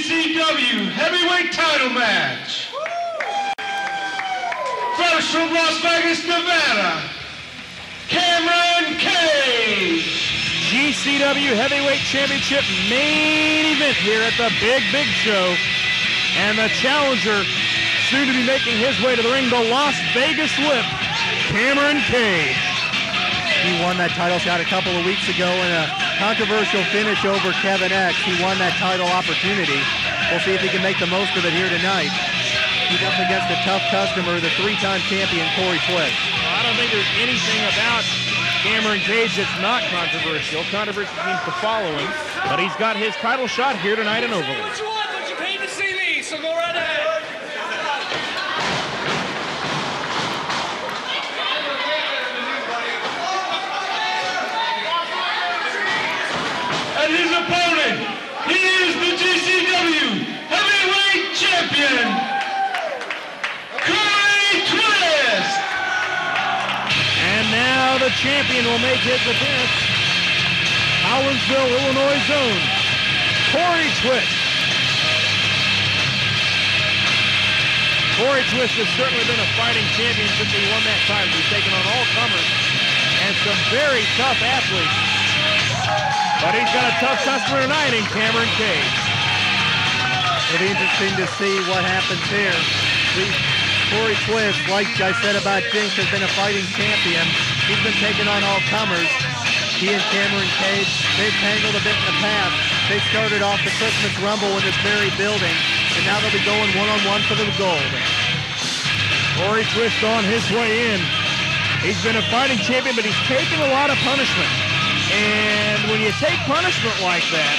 GCW heavyweight title match. First from Las Vegas, Nevada, Cameron Cage. GCW Heavyweight Championship main event here at the Bigg Show. And the challenger, soon to be making his way to the ring, the Las Vegas Lip, Cameron Cage. He won that title shot a couple of weeks ago in a controversial finish over Kevin X. He won that title opportunity. We'll see if he can make the most of it here tonight. He's up against a tough customer, the three-time champion, Kory Twist. Well, I don't think there's anything about Cameron Cage that's not controversial. Controversy seems to follow him, but he's got his title shot here tonight in Overland. What you want, but you paid to see me, so go right ahead. And his opponent, he is the GCW heavyweight champion, Kory Twist. And now the champion will make his appearance. Hollinsville, Illinois zone, Kory Twist. Kory Twist has certainly been a fighting champion since he won that title. He's taken on all comers and some very tough athletes. But he's got a tough customer tonight in Cameron Cage. It'll be interesting to see what happens here. Kory Twist, like I said about Jinx, has been a fighting champion. He's been taking on all comers. He and Cameron Cage, they've tangled a bit in the past. They started off the Christmas Rumble in this very building, and now they'll be going one-on-one for the gold. Kory Twist on his way in. He's been a fighting champion, but he's taken a lot of punishment. And when you take punishment like that,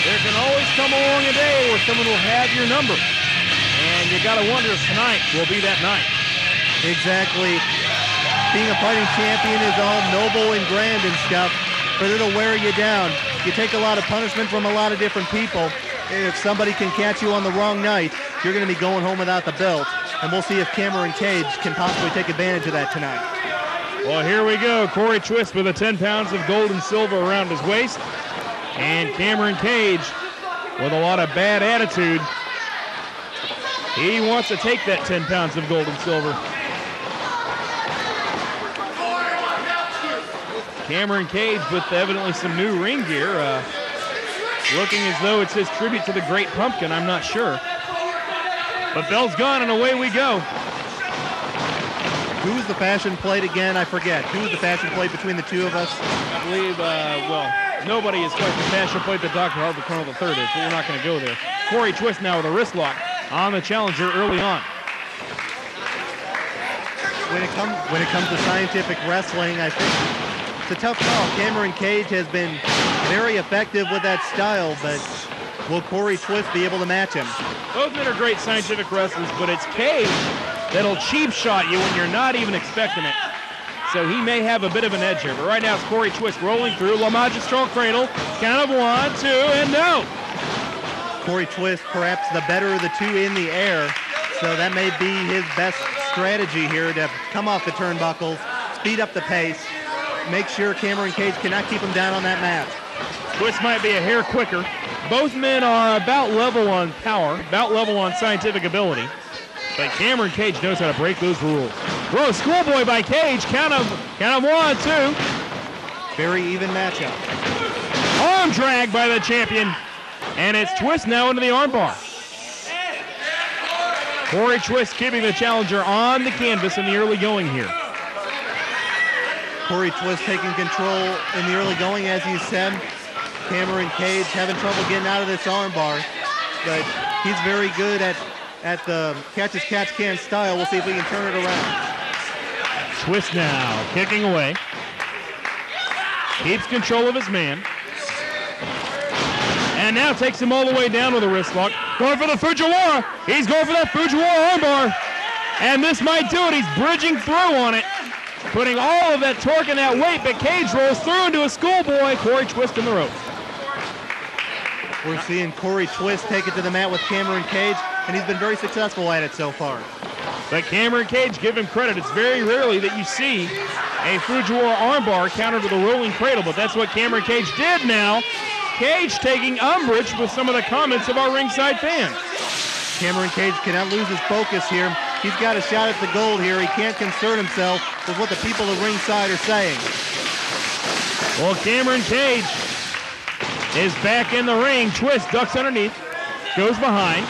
there can always come along a day where someone will have your number. And you gotta wonder if tonight will be that night. Exactly. Being a fighting champion is all noble and grand and stuff, but it'll wear you down. You take a lot of punishment from a lot of different people. If somebody can catch you on the wrong night, you're gonna be going home without the belt. And we'll see if Cameron Cage can possibly take advantage of that tonight. Well, here we go. Kory Twist with the 10 pounds of gold and silver around his waist. And Cameron Cage with a lot of bad attitude. He wants to take that 10 pounds of gold and silver. Cameron Cage with evidently some new ring gear. Looking as though it's his tribute to the Great Pumpkin. I'm not sure. But bell's gone and away we go. Who's the fashion plate again? I forget. Who's the fashion plate between the two of us? I believe, well, nobody is quite the fashion plate that Dr. Harvey Colonel III is, but we're not going to go there. Kory Twist now with a wrist lock on the challenger early on. When it comes to scientific wrestling, I think it's a tough call. Cameron Cage has been very effective with that style, but will Kory Twist be able to match him? Both men are great scientific wrestlers, but it's Cage that'll cheap shot you when you're not even expecting it. So he may have a bit of an edge here. But right now it's Kory Twist rolling through. La Magistral Cradle. Count of 1, 2, and no. Kory Twist, perhaps the better of the two in the air. So that may be his best strategy here to come off the turnbuckles, speed up the pace, make sure Cameron Cage cannot keep him down on that mat. Twist might be a hair quicker. Both men are about level on power, about level on scientific ability. But Cameron Cage knows how to break those rules. Whoa, schoolboy by Cage. Count of 1, 2. Very even matchup. Arm drag by the champion. And it's Twist now into the armbar. Kory Twist keeping the challenger on the canvas in the early going here. Kory Twist taking control in the early going, as you said. Cameron Cage having trouble getting out of this armbar. But he's very good at the catch-as-catch-can style. We'll see if we can turn it around. Twist now, kicking away. Keeps control of his man. And now takes him all the way down with a wrist lock. Going for the Fujiwara. He's going for that Fujiwara armbar. And this might do it. He's bridging through on it. Putting all of that torque and that weight, but Cage rolls through into a schoolboy. Kory Twist in the ropes. We're seeing Kory Twist take it to the mat with Cameron Cage, and he's been very successful at it so far. But Cameron Cage, give him credit. It's very rarely that you see a Fujiwara armbar counter to the rolling cradle, but that's what Cameron Cage did now. Cage taking umbrage with some of the comments of our ringside fans. Cameron Cage cannot lose his focus here. He's got a shot at the gold here. He can't concern himself with what the people at ringside are saying. Well, Cameron Cage is back in the ring. Twist ducks underneath, goes behind.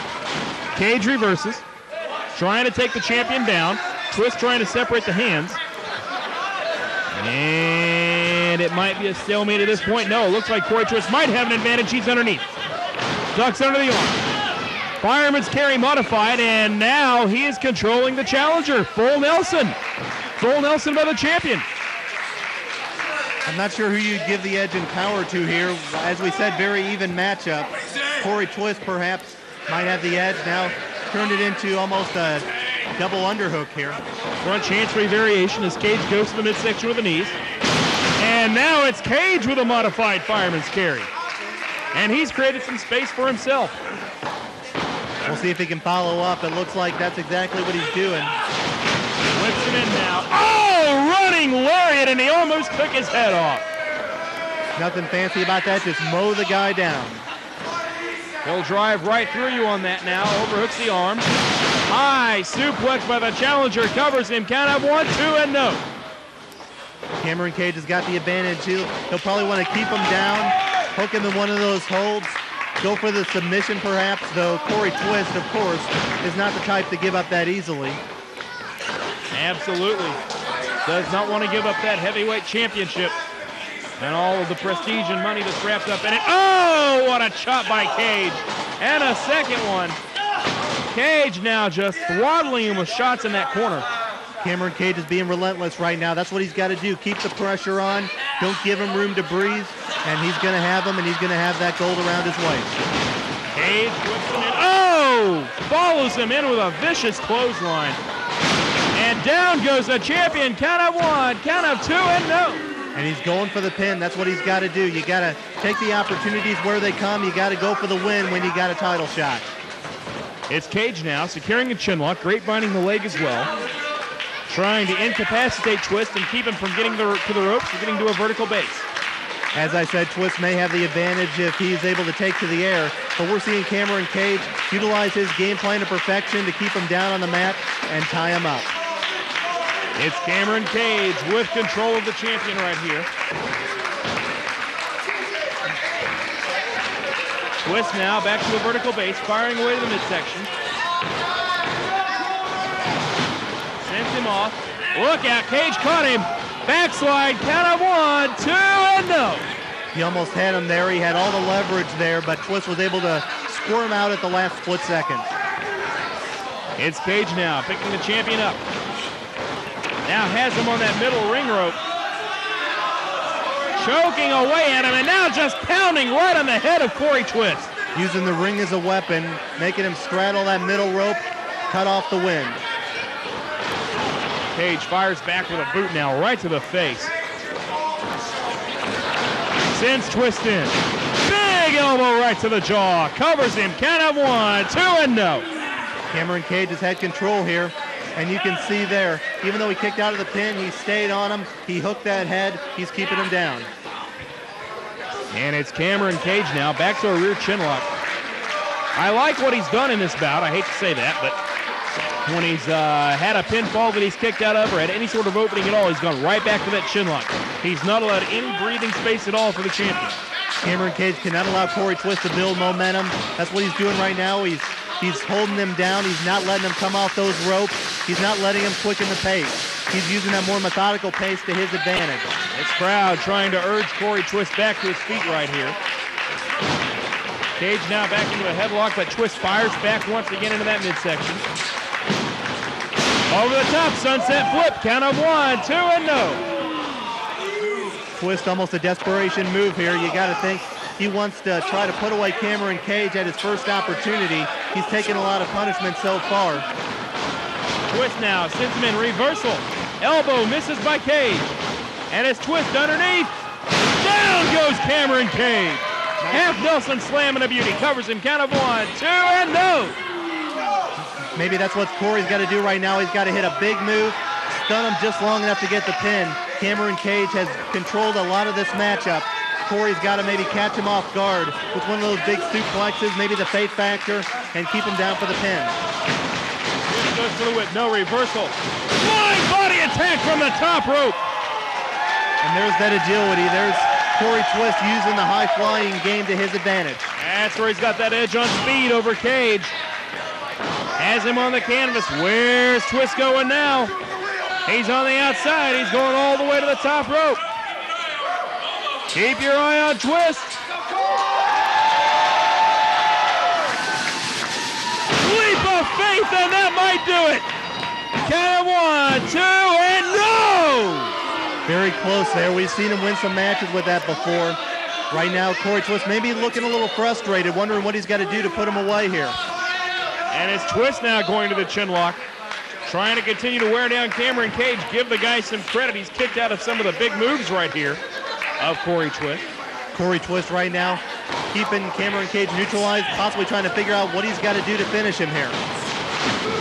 Cage reverses, trying to take the champion down. Twist trying to separate the hands. And it might be a stalemate at this point. No, it looks like Kory Twist might have an advantage. He's underneath. Ducks under the arm. Fireman's carry modified, and now he is controlling the challenger. Full Nelson. Full Nelson by the champion. I'm not sure who you'd give the edge in power to here. As we said, very even matchup. Kory Twist perhaps might have the edge. Now turned it into almost a double underhook here. Front chancery variation as Cage goes to the midsection with the knees. And now it's Cage with a modified fireman's carry. And he's created some space for himself. We'll see if he can follow up. It looks like that's exactly what he's doing. Whips him in now. Oh, running lariat, and he almost took his head off. Nothing fancy about that, just mow the guy down. He'll drive right through you on that now. Overhooks the arm. High suplex by the challenger. Covers him. Count of 1, 2, and no. Cameron Cage has got the advantage. He'll probably want to keep him down, hook him in one of those holds, go for the submission perhaps, though Kory Twist, of course, is not the type to give up that easily. Absolutely. Does not want to give up that heavyweight championship and all of the prestige and money that's wrapped up in it. Oh, what a chop by Cage. And a second one. Cage now just throttling him with shots in that corner. Cameron Cage is being relentless right now. That's what he's got to do. Keep the pressure on. Don't give him room to breathe. And he's going to have him, and he's going to have that gold around his waist. Cage whips him in. Oh! Follows him in with a vicious clothesline. And down goes the champion. Count of 1, count of 2, and no. And he's going for the pin. That's what he's got to do. You got to take the opportunities where they come. You got to go for the win when you got a title shot. It's Cage now, securing a chinlock, grapevine the leg as well. Trying to incapacitate Twist and keep him from getting to the ropes or getting to a vertical base. As I said, Twist may have the advantage if he's able to take to the air, but we're seeing Cameron Cage utilize his game plan to perfection to keep him down on the mat and tie him up. It's Cameron Cage with control of the champion right here. Twist now back to a vertical base, firing away to the midsection. Sends him off. Look out, Cage caught him. Backslide, count of 1, 2, and no. He almost had him there. He had all the leverage there, but Twist was able to squirm out at the last split second. It's Cage now, picking the champion up. Now has him on that middle ring rope. Choking away at him, and now just pounding right on the head of Kory Twist. Using the ring as a weapon, making him straddle that middle rope, cut off the wind. Cage fires back with a boot now, right to the face. Sends Twist in. Big elbow right to the jaw. Covers him. Count of 1, 2, and no. Cameron Cage has had control here, and you can see there, even though he kicked out of the pin, he stayed on him. He hooked that head. He's keeping him down. And it's Cameron Cage now, back to a rear chinlock. I like what he's done in this bout. I hate to say that, but when he's had a pinfall that he's kicked out of or had any sort of opening at all, he's gone right back to that chinlock. He's not allowed any breathing space at all for the champion. Cameron Cage cannot allow Kory Twist to build momentum. That's what he's doing right now. He's holding him down. He's not letting him come off those ropes. He's not letting him quicken the pace. He's using that more methodical pace to his advantage. This crowd trying to urge Kory Twist back to his feet right here. Cage now back into a headlock, but Twist fires back once again into that midsection. Over the top, sunset flip, count of 1, 2, and no. Twist almost a desperation move here. You got to think he wants to try to put away Cameron Cage at his first opportunity. He's taken a lot of punishment so far. Twist now sends him in reversal. Elbow misses by Cage. And it's Twist underneath. Down goes Cameron Cage. Half Nelson slam and a beauty. Covers him, count of 1, 2, and no. Maybe that's what Kory's got to do right now. He's got to hit a big move, stun him just long enough to get the pin. Cameron Cage has controlled a lot of this matchup. Kory's got to maybe catch him off guard with one of those big suplexes, maybe the fate factor, and keep him down for the pin. Twist goes for the whip. No reversal. Flying body attack from the top rope. And there's that agility. There's Kory Twist using the high-flying game to his advantage. That's where he's got that edge on speed over Cage. Has him on the canvas. Where's Twist going now? He's on the outside. He's going all the way to the top rope. Keep your eye on Twist. Leap of faith, and that might do it. Count of 1, 2, and no! Very close there. We've seen him win some matches with that before. Right now, Kory Twist maybe looking a little frustrated, wondering what he's got to do to put him away here. And it's Twist now going to the chin lock, trying to continue to wear down Cameron Cage. Give the guy some credit. He's kicked out of some of the big moves right here of Kory Twist. Kory Twist right now keeping Cameron Cage neutralized, possibly trying to figure out what he's got to do to finish him here.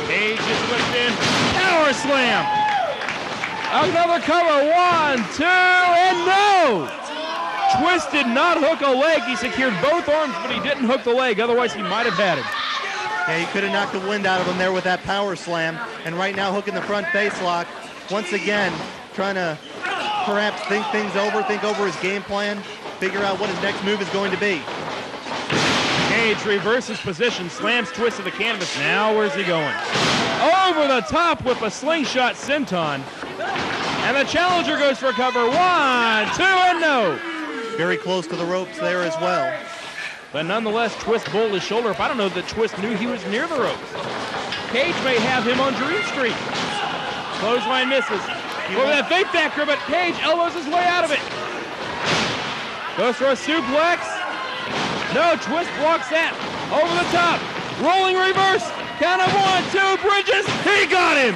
Cage is slipped in. Power slam. Another cover. 1, 2, and no! Twist did not hook a leg. He secured both arms, but he didn't hook the leg. Otherwise, he might have had him. Yeah, he could have knocked the wind out of him there with that power slam. And right now, hooking the front face lock. Once again, trying to perhaps think things over, think over his game plan, figure out what his next move is going to be. Cage reverses position, slams Twist to the canvas. Now, where's he going? Over the top with a slingshot senton. And the challenger goes for cover. 1, 2, and no. Very close to the ropes there as well. But nonetheless, Twist bowled his shoulder up. I don't know that Twist knew he was near the ropes. Cage may have him on Dream Street. Clothesline misses. Over that fake factor, but Cage elbows his way out of it. Goes for a suplex. No, Twist blocks that. Over the top. Rolling reverse. Count of 1, 2, bridges. He got him.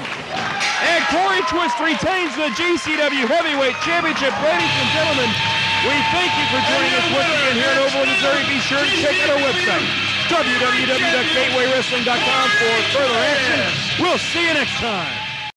And Kory Twist retains the GCW Heavyweight Championship. Ladies and gentlemen, we thank you for joining us once again here in Overland, Missouri. Be sure to check out our website, www.gateway.wrestling.com, for further action. We'll see you next time.